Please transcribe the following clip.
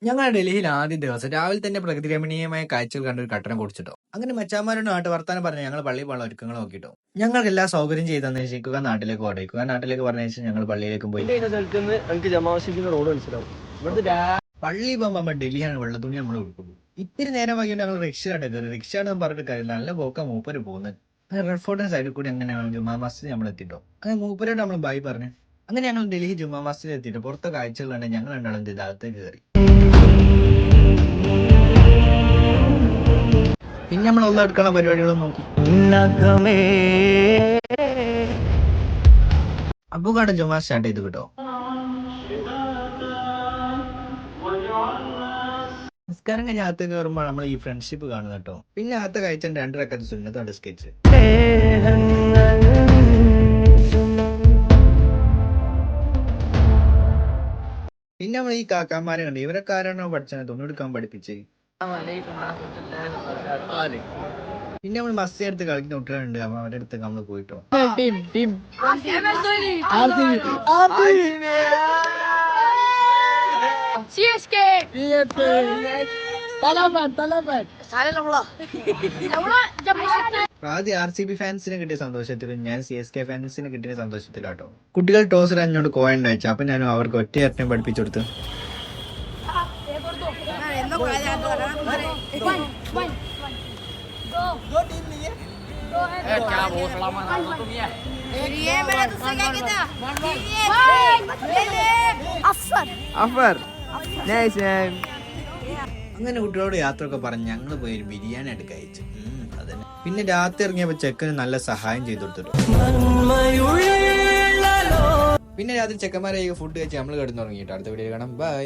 ഞങ്ങൾ ഡൽഹിയിൽ ആദ്യ ദിവസം രാവിലെ തന്നെ പ്രകൃതി രമണീയമായ കാഴ്ചകൾ കണ്ട ഒരു കട്ടണം കുടിച്ചിട്ടോ. അങ്ങനെ മച്ചാന്മാരുടെ നാട്ട് വർത്താനം പറഞ്ഞ് ഞങ്ങൾ പള്ളിയിൽ പോകാൻ ഒരുക്കങ്ങൾ നോക്കിട്ടോ. ഞങ്ങൾക്ക് എല്ലാ സൗകര്യം ചെയ്തെന്ന് ശിക്കുക നാട്ടിലേക്ക് ഓടിക്കുക. നാട്ടിലേക്ക് പറഞ്ഞ ശേഷം ഞങ്ങൾ പള്ളിയിലേക്കും പോയി. പള്ളി പോകുമ്പോൾ ഡൽഹിയാണ് വെള്ള തുണി നമ്മൾ കൊടുക്കും. ഇത്തിരി നേരം വൈകിട്ട് ഞങ്ങൾ റിക്ഷ കണ്ടത്. റിക്ഷ ആണെന്ന് പറഞ്ഞിട്ട് കാര്യം നല്ല പോക്ക മൂപ്പര് പോകുന്നത്. റെഡ് ഫോർട്ടിന്റെ സൈഡിൽ കൂടി അങ്ങനെ ജുമാ മസ്ജിദ് നമ്മൾ എത്തിട്ടോ. അങ്ങനെ മൂപ്പരോട് നമ്മൾ ബൈ പറഞ്ഞു. അങ്ങനെ ഞങ്ങൾ ഡൽഹി ജുമാ മസ്ജിദ് എത്തിയിട്ട് പുറത്തെ കാഴ്ചകൾ കണ്ട് ഞങ്ങൾ രണ്ടാളും അകത്തേക്ക് കയറി. പിന്നെ നമ്മൾ ഒന്നും എടുക്കുന്ന പരിപാടികളും നോക്കി. അബുക്കാട് ജുമാ സ്റ്റാർട്ട് ചെയ്തു കേട്ടോ. നിസ്കാരം കഴിഞ്ഞ അകത്തേക്ക് കയറുമ്പോൾ നമ്മൾ ഈ ഫ്രണ്ട്ഷിപ്പ് കാണുന്ന കേട്ടോ. പിന്നെ അകത്ത് കഴിച്ച 2 റക്കഅത്ത് സുന്നത്താണ് സ്കെച്ച്. പിന്നെ നമ്മൾ ഈ കാക്കാമാരെ കണ്ട്. ഇവരൊക്കെ ആരാണോ പഠിച്ചത് തൊണ്ണെടുക്കാൻ പഠിപ്പിച്ച്. പിന്നെ നമ്മൾ മസ്തി എടുത്ത് കളിക്കുന്ന കുട്ടികളുണ്ട്. അപ്പൊ അവരുടെ അടുത്ത് നമ്മൾ പോയിട്ടോ. ആദ്യം RCB ഫാൻസിനെ കിട്ടിയ സന്തോഷത്തിലും ഞാൻ CSK ഫാൻസിനെ കിട്ടിയ സന്തോഷത്തിലാട്ടോ. കുട്ടികൾ ടോസ് എന്നോട് കോയിൻ അയച്ചു. അപ്പൊ ഞാൻ അവർക്ക് ഒറ്റ ഇരട്ടം പഠിപ്പിച്ചു കൊടുത്തു. അങ്ങനെ കുട്ടികളോട് യാത്ര ഒക്കെ പറഞ്ഞ് ഞങ്ങൾ പോയി ഒരു ബിരിയാണി എടുത്ത് കഴിച്ചു. അതന്നെ. പിന്നെ രാത്രി ഇറങ്ങിയപ്പോ ചെക്കന് നല്ല സഹായം ചെയ്തു കൊടുത്തിട്ടു. പിന്നെ രാത്രി ചെക്കന്മാരെ ഫുഡ് കഴിച്ച് നമ്മൾ കിടന്നു തുടങ്ങിയിട്ട് അടുത്ത വീഡിയോ കാണാം. ബൈ.